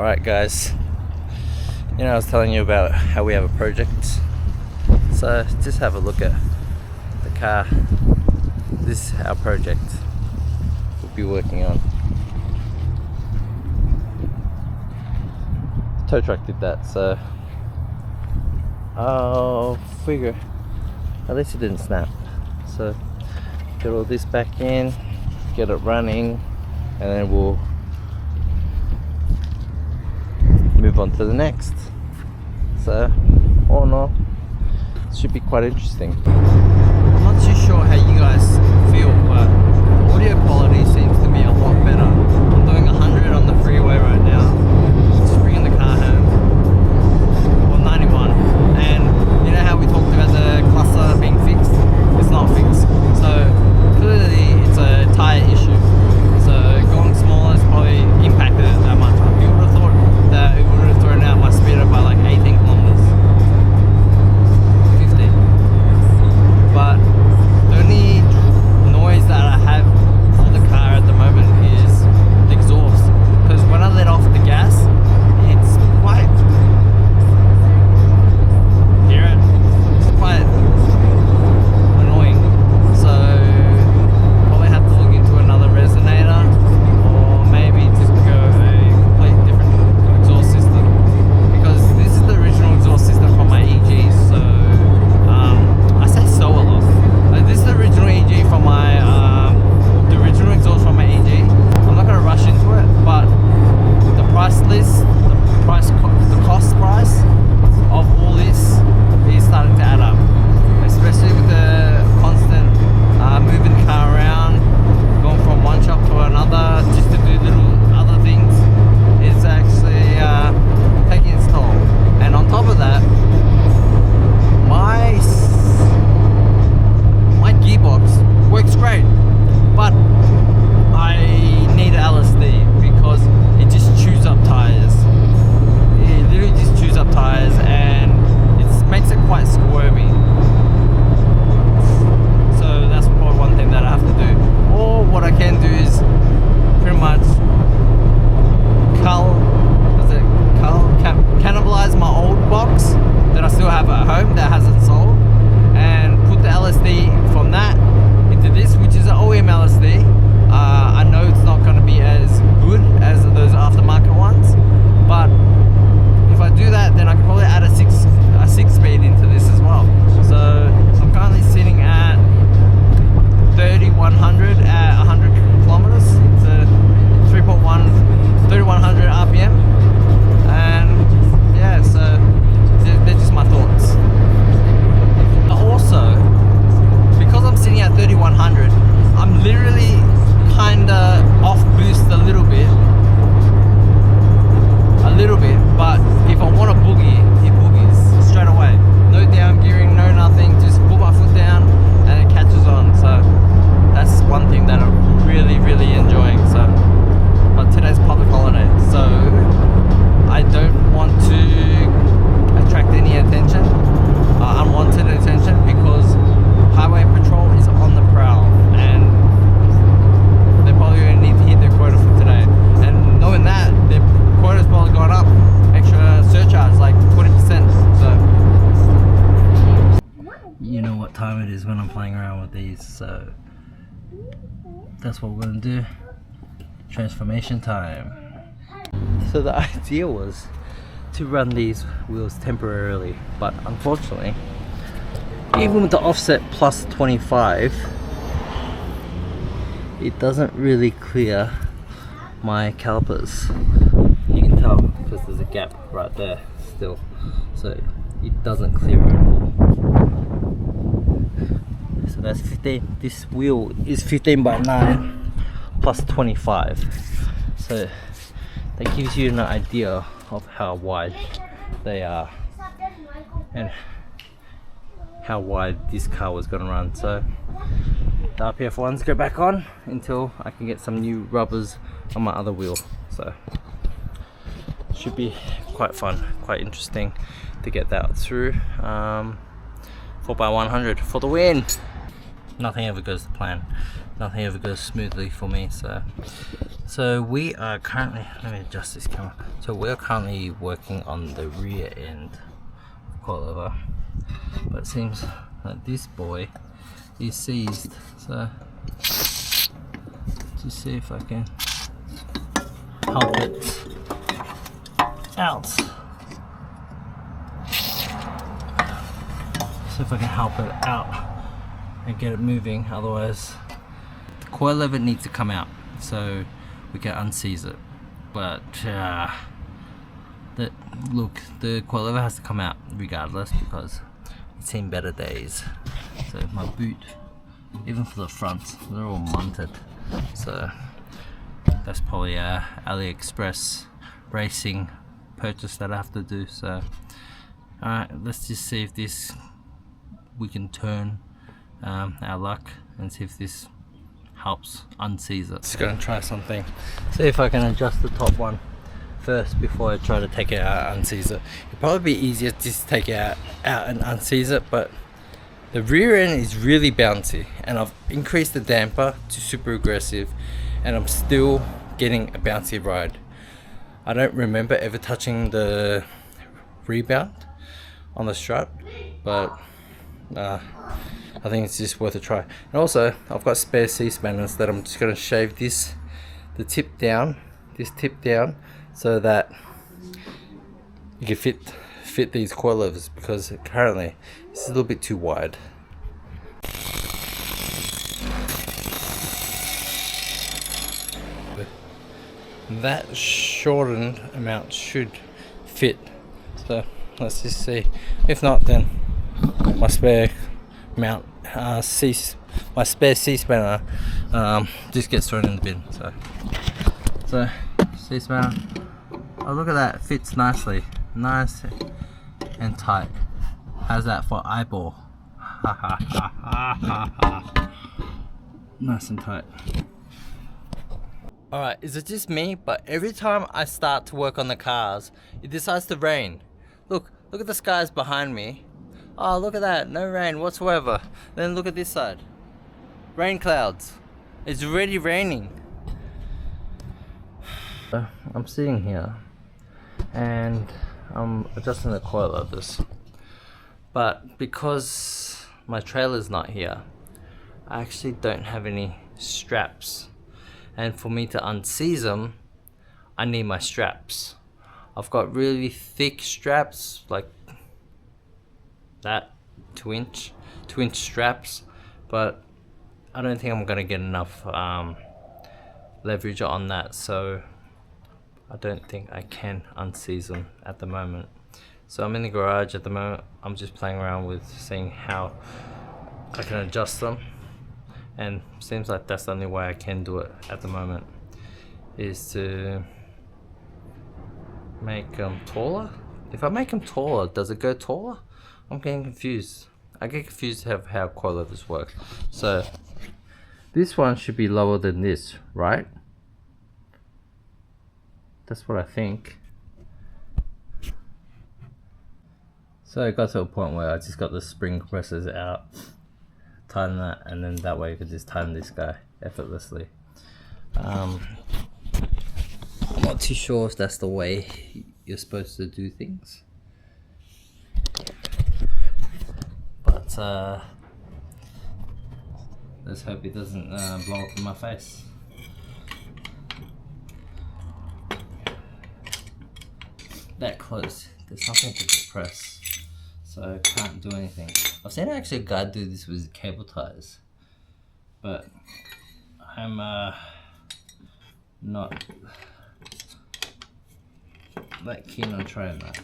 Alright guys, I was telling you about how we have a project, so just have a look at the car. This is our project we'll be working on. Tow truck did that, so I'll figure at least it didn't snap. So get all this back in, get it running, and then we'll move on to the next. So all in all, it should be quite interesting. I'm not too sure how you guys feel, but the audio quality seems to be a lot better. I'm doing 100 on the freeway right now, just bringing the car home. Well, 91, and you know how we talked about the cluster being fixed? It's not fixed, so clearly it's a tyre issue. So going smaller has probably impacted it that much. You would have thought that it would have thrown out my speeder by like 18 kilometers, 50. But the only noise that I have for the car at the moment is the exhaust, because when I let off the gas, it's quite, hear it? It's quite annoying. So probably have to look into another resonator, or maybe just go a complete different exhaust system, because this is the original exhaust system from my EG. So I say so a lot. This is the original EG from my the original exhaust from my EG. I'm not gonna rush into it, but the price list, the cost price of all this is starting to add up, especially with the constant moving the car around, going from one shop to another just to do little other things. It's actually taking its toll. And on top of that, my gearbox works great, but I need LSD because it just chews up tires. It literally just chews up tires, and it makes it quite squirmy. So that's probably one thing that I have to do. Or what I can do is pretty much cannibalize my old box that I still have at home that hasn't sold, and put the LSD from that into this, which is an OEM LSD. I know it's not going to be as good as those aftermarket ones, but if I do that, then I can probably add a six speed into this as well. So I'm currently sitting at 3100 at 100 kilometers, so 3100 RPM, and yeah, so they're just my thoughts. Also, because I'm sitting at 3100, I'm literally kinda off boost a little bit, but if I want to boogie, it boogies straight away. No down gearing, no nothing, just put my foot down and it catches on. So that's one thing that I'm really enjoying. So, but today's public holiday, so I don't want to attract any attention, unwanted attention, because highway patrol is on the prowl, and they probably going to need to hit their quota for today. And knowing that, their quota's probably gone up, extra surcharge like 20%. So you know what time it is when I'm playing around with these, so that's what we're going to do. Transformation time. So the idea was to run these wheels temporarily, but unfortunately, even with the offset plus 25, it doesn't really clear my calipers. You can tell because there's a gap right there still, so it doesn't clear at all. So that's 15. This wheel is 15 by 9 plus 25, so that gives you an idea of how wide they are and how wide this car was going to run. So the RPF ones go back on until I can get some new rubbers on my other wheel. So should be quite fun, quite interesting to get that through. 4x100 for the win. Nothing ever goes to plan. nothing ever goes smoothly for me. So we are currently, let me adjust this camera. So we're currently working on the rear end of coilover, but it seems that this boy is seized. So to see if I can help it out. See if I can help it out and get it moving. Otherwise, the coilover needs to come out so we can unseize it. But look, the coilover has to come out regardless because it's seen better days. So my boot, even for the fronts, they're all munted. So that's probably a AliExpress racing purchase that I have to do. So alright, let's just see if we can turn our luck and see if this helps unseize it. Just gonna try something. See if I can adjust the top one first before I try to take it out and unseize it. It'd probably be easier to just take it out and unseize it, but the rear end is really bouncy, and I've increased the damper to super aggressive, and I'm still getting a bouncy ride. I don't remember ever touching the rebound on the strut, but I think it's just worth a try. And also, I've got spare C-spanners that I'm just going to shave this tip down, so that you can fit these coilovers, because currently it's a little bit too wide. That shortened amount should fit, so let's just see. If not, then my spare mount my spare C-spanner just gets thrown in the bin. So C-spanner, oh look at that, fits nicely, nice and tight. How's that for eyeball? Nice and tight. Alright, is it just me? But every time I start to work on the cars, it decides to rain. Look at the skies behind me. Oh, look at that, no rain whatsoever. Then look at this side. Rain clouds. It's already raining. I'm sitting here and I'm adjusting the coilovers. But because my trailer's not here, I actually don't have any straps. And for me to unseize them, I need my straps. I've got really thick straps, like that, 2-inch straps, but I don't think I'm gonna get enough leverage on that, so I don't think I can unseize them at the moment. So I'm in the garage at the moment. I'm just playing around with seeing how I can adjust them, and seems like that's the only way I can do it at the moment, is to make them taller. If I make them taller, does it go taller? I'm getting confused. I get confused of how coilovers work. So this one should be lower than this, right? That's what I think. So it got to a point where I just got the spring compressors out, tighten that, and then that way you could just tighten this guy effortlessly. I'm not too sure if that's the way you're supposed to do things, but let's hope it doesn't blow up in my face. That close, there's nothing to compress, so I can't do anything. I've seen actually a guy do this with cable ties, but I'm not that keen on trying that.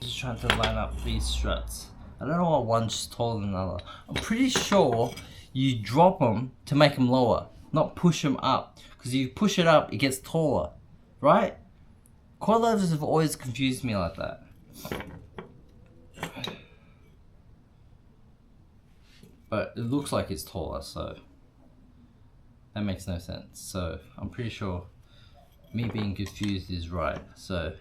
Just trying to line up these struts. I don't know why one's taller than another. I'm pretty sure you drop them to make them lower, not push them up, because if you push it up it gets taller, right? Coilovers have always confused me like that. But it looks like it's taller, so that makes no sense. So I'm pretty sure me being confused is right. So,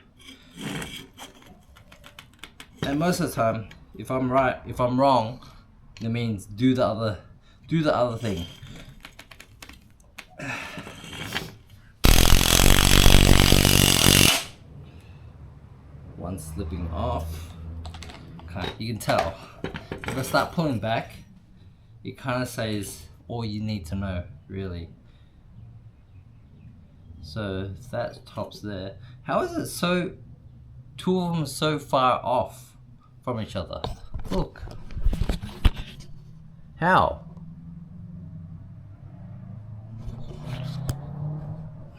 and most of the time, if I'm right, if I'm wrong, that means do the do the other thing. One slipping off. You can tell. If I start pulling back, it kind of says all you need to know, really. So that top's there. How is it so, two of them are so far off from each other? Look. How?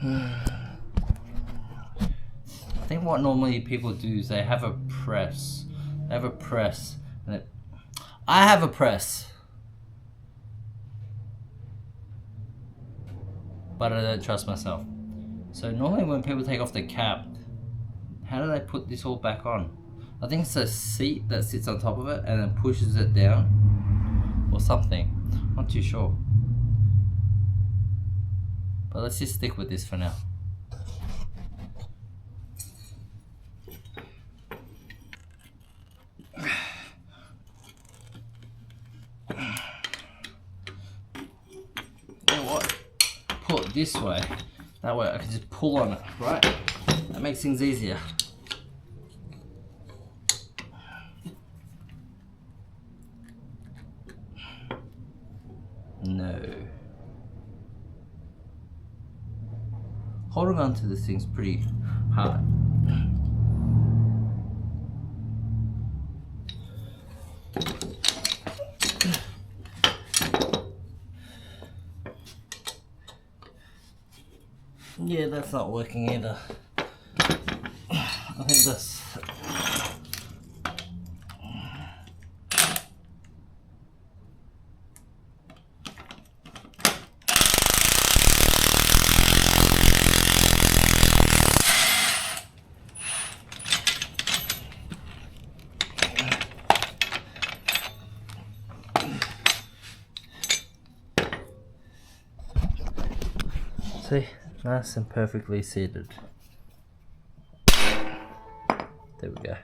I think what normally people do is they have a press. They have a press. And I have a press. But I don't trust myself. So normally when people take off the cap, how do they put this all back on? I think it's a seat that sits on top of it and then pushes it down. Or something. Not too sure. But let's just stick with this for now. You know what? Pull it this way. That way I can just pull on it, right? That makes things easier. No. Holding on to this thing's pretty hard. Yeah, that's not working either. I think that's... See? Nice and perfectly seated. There we go.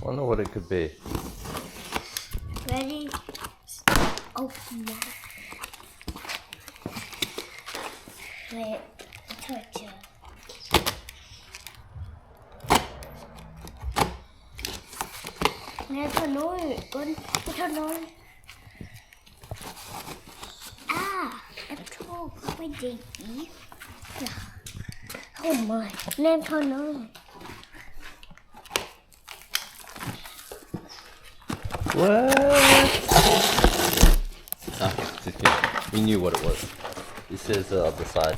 Wonder what it could be. Ready? Open it. Wait, touch it. Nghe thằng nói, con thằng nói. Em thua cái gì? Không mời, nên thôi nói. What? Ah, just kidding. We knew what it was. It says on the side.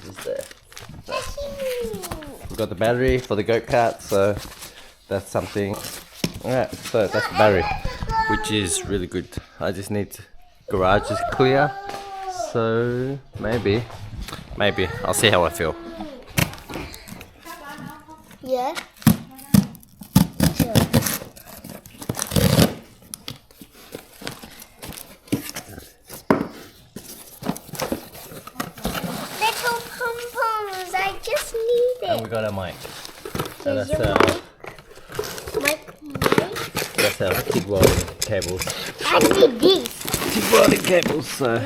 It's there. We got the battery for the goat cart, so that's something. Alright, so that's the battery, which is really good. I just need to, garage is clear, so maybe I'll see how I feel. Yeah. And we got our mic. So that's our TIG welding cables. I did this. TIG welding cables, so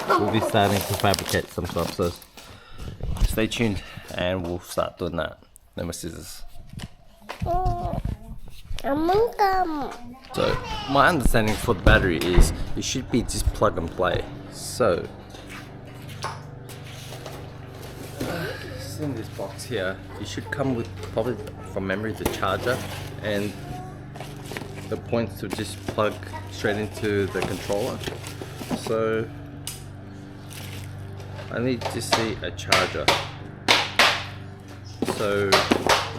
we'll be starting to fabricate some stuff, so stay tuned and we'll start doing that. Then my scissors. So my understanding for the battery is it should be just plug and play. So in this box here, it should come with probably from memory the charger and the points to just plug straight into the controller. So I need to see a charger. So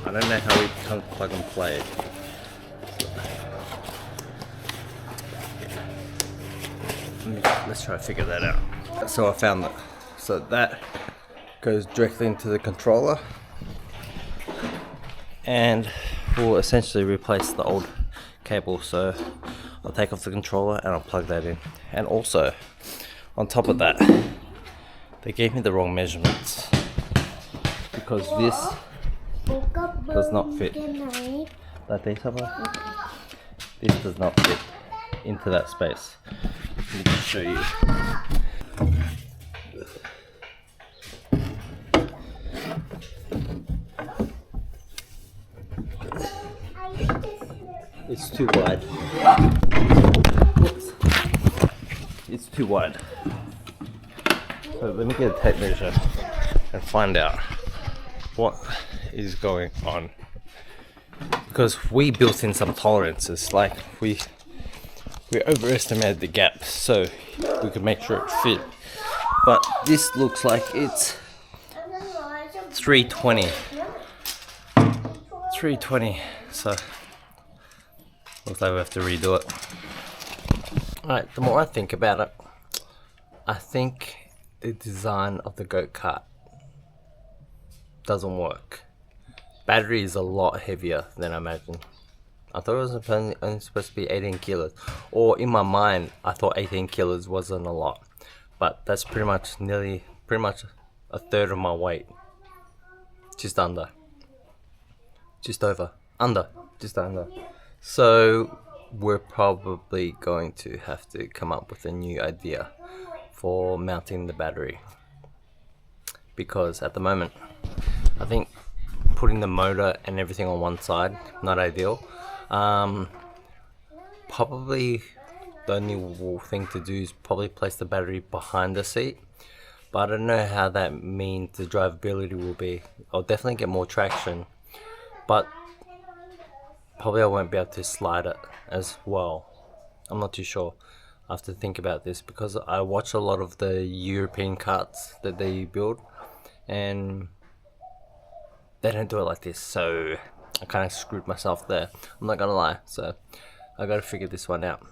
I don't know how it comes plug and play. Let's try to figure that out. So I found So that goes directly into the controller and will essentially replace the old cable. So I'll take off the controller and I'll plug that in. And also on top of that, they gave me the wrong measurements because this does not fit. This does not fit into that space. Let me just show you. It's too wide. Whoops. It's too wide. So let me get a tape measure and find out what is going on. Because we built in some tolerances, like we overestimated the gap so we could make sure it fit. But this looks like it's 320. 320. So looks like we have to redo it. Alright, the more I think about it, I think the design of the go-kart doesn't work. Battery is a lot heavier than I imagined. I thought it was only supposed to be 18 kilos. Or in my mind, I thought 18 kilos wasn't a lot. But that's pretty much a third of my weight. Just under. Just over. Under. Just under. So we're probably going to have to come up with a new idea for mounting the battery. Because at the moment, I think putting the motor and everything on one side, not ideal. Probably the only thing to do is probably place the battery behind the seat. But I don't know how that means the drivability will be. I'll definitely get more traction, but probably I won't be able to slide it as well. I'm not too sure. I have to think about this because I watch a lot of the European karts that they build and they don't do it like this, so I kind of screwed myself there. I'm not gonna lie, so I gotta figure this one out.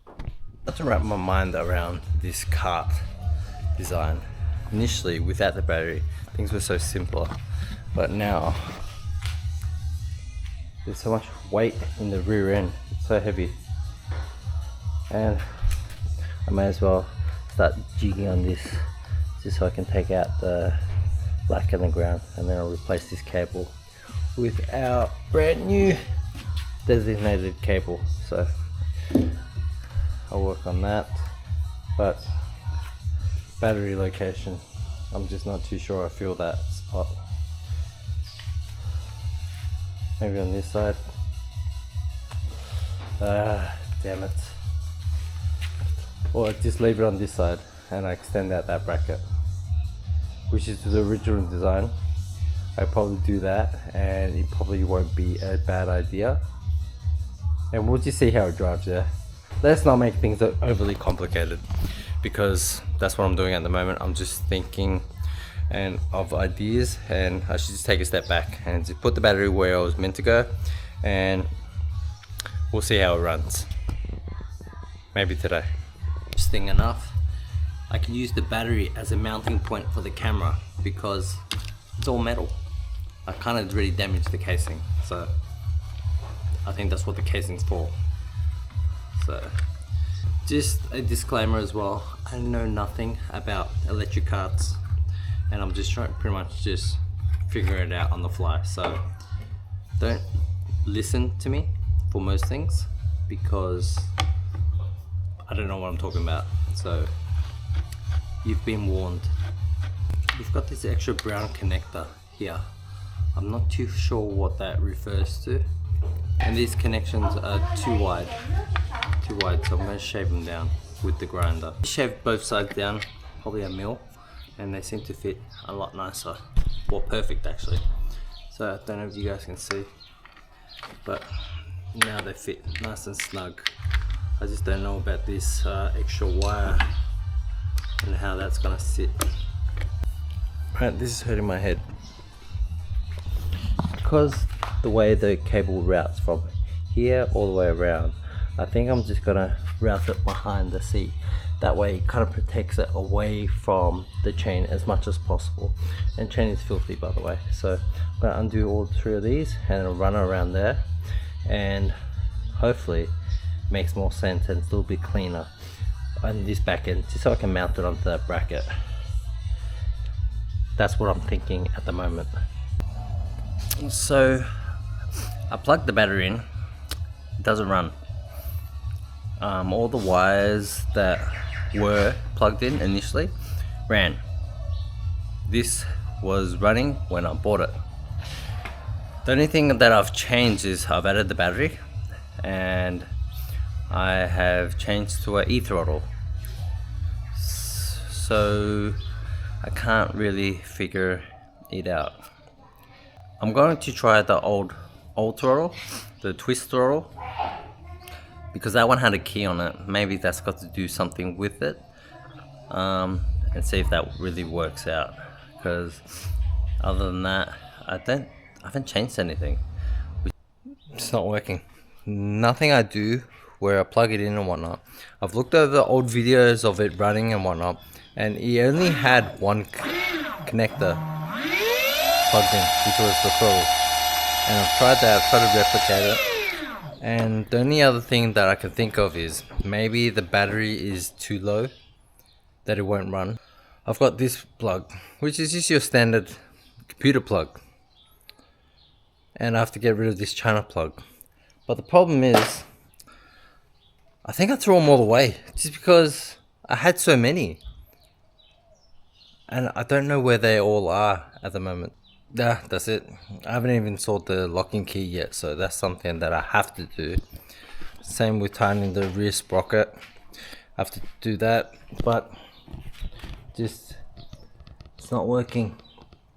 I have to wrap my mind around this kart design. Initially, without the battery, things were so simpler, but now there's so much weight in the rear end. It's so heavy, and I may as well start jigging on this just so I can take out the black in the ground, and then I'll replace this cable with our brand new designated cable. So I'll work on that, but battery location, I'm just not too sure I feel that spot. Maybe on this side. Damn it. Or just leave it on this side and I extend out that bracket, which is the original design. I probably do that and it probably won't be a bad idea. And we'll just see how it drives, yeah? Let's not make things overly complicated because that's what I'm doing at the moment. I'm just thinking and of ideas, and I should just take a step back and just put the battery where I was meant to go, and we'll see how it runs. Maybe today. Interesting enough, I can use the battery as a mounting point for the camera because it's all metal. I kind of really damaged the casing, so I think that's what the casing's for. So just a disclaimer as well, I know nothing about electric karts and I'm just trying pretty much just figure it out on the fly. So don't listen to me for most things because I don't know what I'm talking about. So you've been warned. We've got this extra brown connector here. I'm not too sure what that refers to. And these connections are too wide, so I'm going to shave them down with the grinder. Shave both sides down, probably a mil, and they seem to fit a lot nicer. Well, perfect actually. So I don't know if you guys can see, but now they fit nice and snug. I just don't know about this extra wire and how that's going to sit. Right, this is hurting my head because the way the cable routes from here all the way around, I think I'm just gonna route it behind the seat. That way it kind of protects it away from the chain as much as possible. And chain is filthy, by the way. So I'm gonna undo all 3 of these and run around there, and hopefully makes more sense and it's a little bit cleaner on this back end, just so I can mount it onto that bracket. That's what I'm thinking at the moment. So I plugged the battery in, it doesn't run. All the wires that were plugged in initially ran. This was running when I bought it. The only thing that I've changed is I've added the battery, and I have changed to an e-throttle. So I can't really figure it out. I'm going to try the old throttle, the twist throttle, because that one had a key on it. Maybe that's got to do something with it, and see if that really works out. Because other than that, I haven't changed anything. It's not working. Nothing I do where I plug it in and whatnot. I've looked over old videos of it running and whatnot, and it only had one connector plugged in, which was the throttle. And I've tried that, I've tried to replicate it. And the only other thing that I can think of is maybe the battery is too low that it won't run. I've got this plug, which is just your standard computer plug, and I have to get rid of this China plug. But the problem is, I think I threw them all away just because I had so many, and I don't know where they all are at the moment. Yeah, that's it. I haven't even installed the locking key yet, so that's something that I have to do. Same with tightening the rear sprocket. I have to do that, but just it's not working,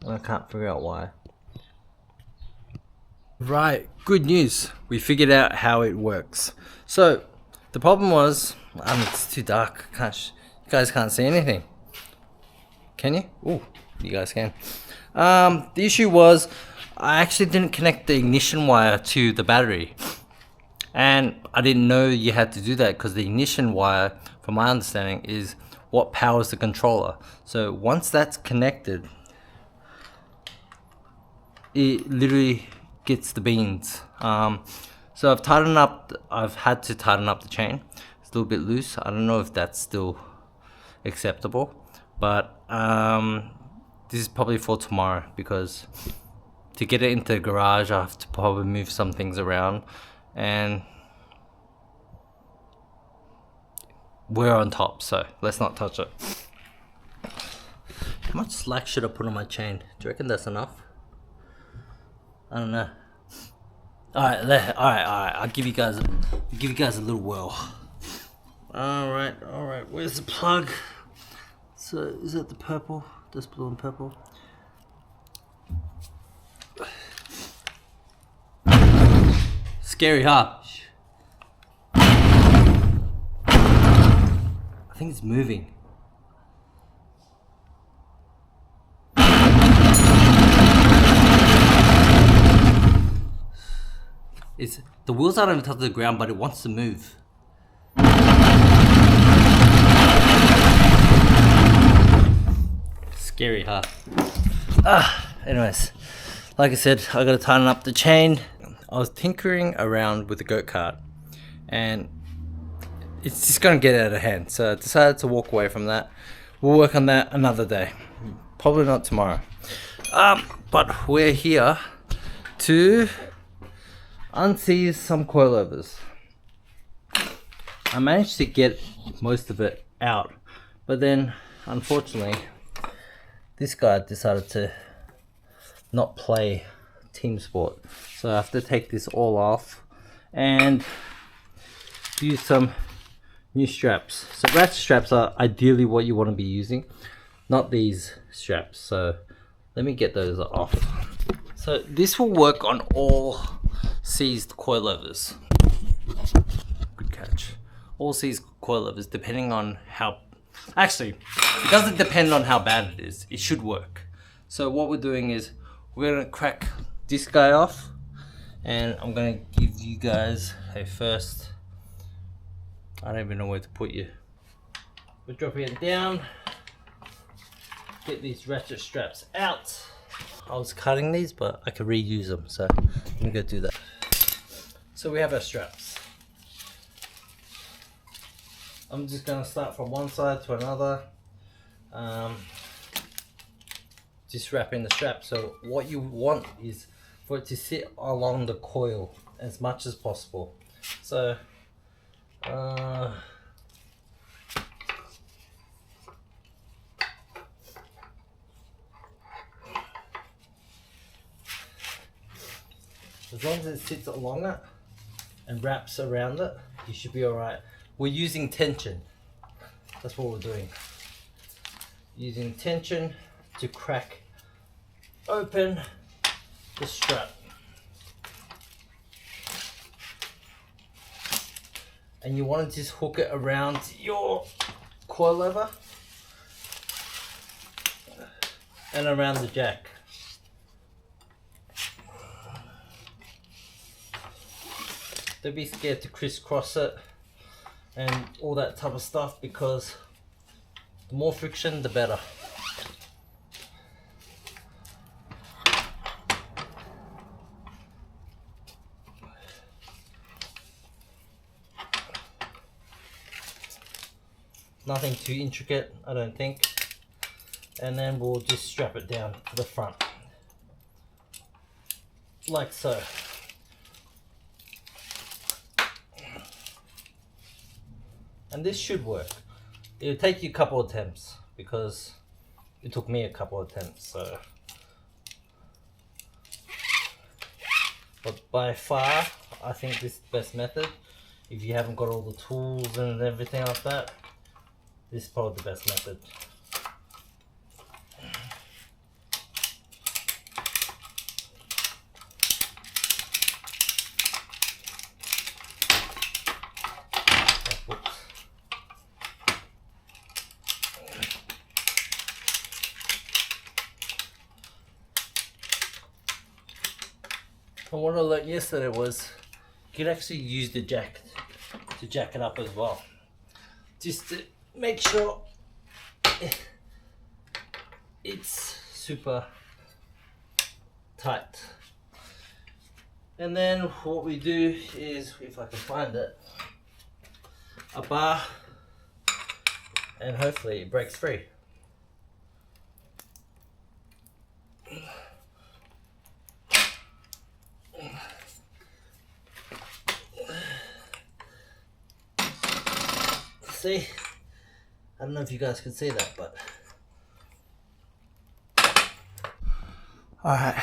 and I can't figure out why. Right, good news. We figured out how it works. So the problem was, it's too dark. You guys can't see anything. Can you? Oh, you guys can. The issue was I actually didn't connect the ignition wire to the battery, and I didn't know you had to do that because the ignition wire, from my understanding, is what powers the controller. So once that's connected, it literally gets the beans. So I've had to tighten up the chain. It's a little bit loose. I don't know if that's still acceptable, but this is probably for tomorrow, because to get it into the garage I have to probably move some things around, and we're on top, so let's not touch it. How much slack should I put on my chain? Do you reckon that's enough? I don't know. Alright, I'll give you guys a little whirl. Alright, where's the plug? So is that the purple? This blue and purple. Scary, huh? I think it's moving. The wheels aren't even touching the ground, but it wants to move. Scary, huh? Anyways, like I said, I gotta tighten up the chain. I was tinkering around with the goat cart, and it's just gonna get out of hand. So I decided to walk away from that. We'll work on that another day. Probably not tomorrow. But we're here to unseize some coilovers. I managed to get most of it out, but then unfortunately this guy decided to not play team sport, so I have to take this all off and use some new straps. So ratchet straps are ideally what you want to be using, not these straps. So let me get those off. So this will work on all seized coilovers. Good catch. All seized coilovers, depending on how... Actually, it doesn't depend on how bad it is. It should work. So what we're doing is we're going to crack this guy off, and I'm going to give you guys a first I don't even know where to put you. We're dropping it down. Get these ratchet straps out. I was cutting these, but I could reuse them, so let me go do that. So we have our straps. I'm just gonna start from one side to another. Just wrapping the strap. So what you want is for it to sit along the coil as much as possible. So as long as it sits along it and wraps around it, you should be alright. We're using tension. That's what we're doing. Using tension to crack open the strap. And you want to just hook it around your coilover and around the jack. Don't be scared to crisscross it and all that type of stuff, because the more friction, the better. Nothing too intricate, I don't think. And then we'll just strap it down to the front. Like so. And this should work. It'll take you a couple of attempts, because it took me a couple of attempts, so. But by far, I think this is the best method. If you haven't got all the tools and everything like that, this is probably the best method. And what I learned yesterday was you can actually use the jack to jack it up as well. Just to make sure it's super tight. And then what we do is, if I can find it, a bar, and hopefully it breaks free. See? I don't know if you guys can see that, but alright,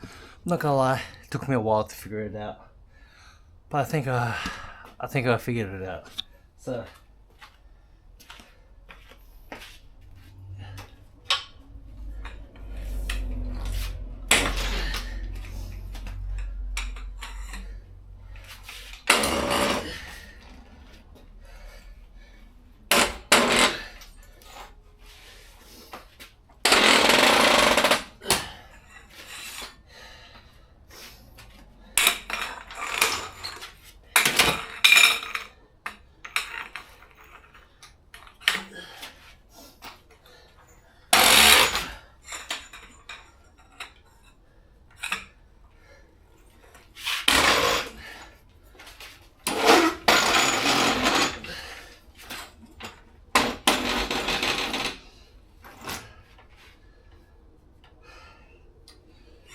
I'm not gonna lie, it took me a while to figure it out, but I think I figured it out. So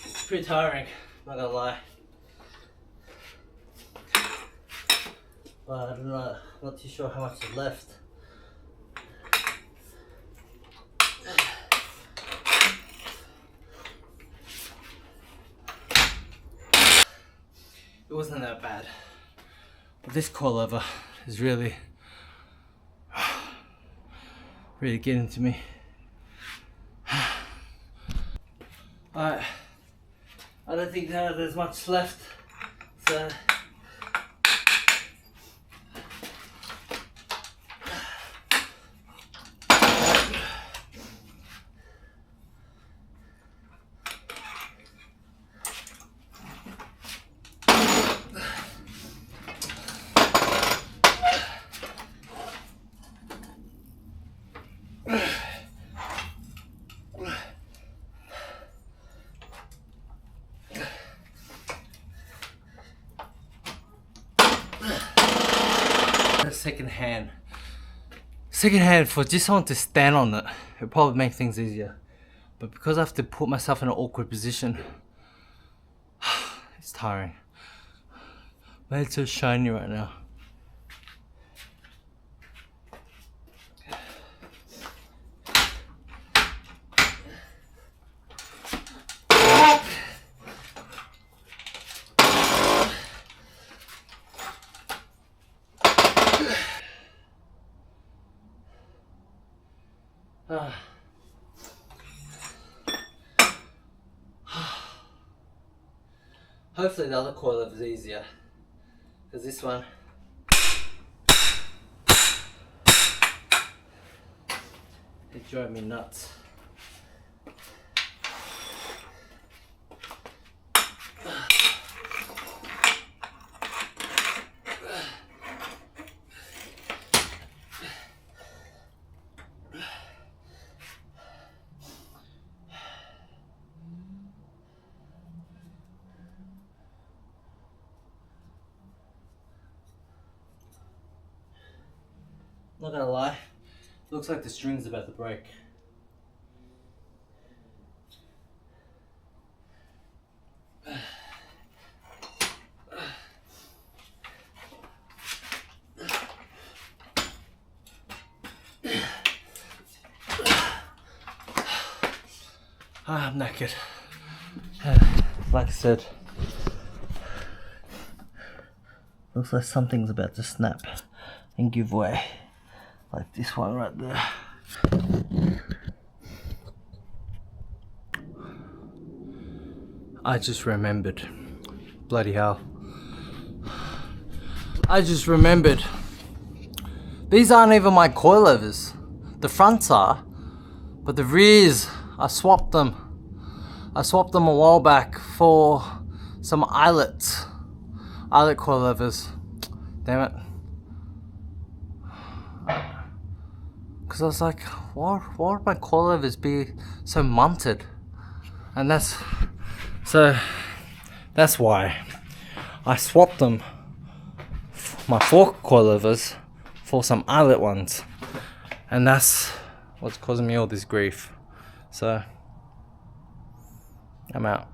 it's pretty tiring, not gonna lie. But I'm not too sure how much is left. It wasn't that bad. But this coilover is really getting to me. Alright, I don't think there's much left, so second hand. Second hand for just someone to stand on it. It'll probably make things easier. But because I have to put myself in an awkward position, it's tiring. My head's so shiny right now. Hopefully the other coilover is easier, because this one it drove me nuts. Not gonna lie, looks like the string's about to break. I'm knackered. Like I said, looks like something's about to snap and give way. Like this one right there. I just remembered. Bloody hell. I just remembered. These aren't even my coilovers. The fronts are, but the rears, I swapped them. I swapped them a while back for some eyelet coilovers. Damn it. Because I was like, why would my coilovers be so munted? And that's why I swapped them, my fork coilovers, for some eyelet ones, and that's what's causing me all this grief. So I'm out.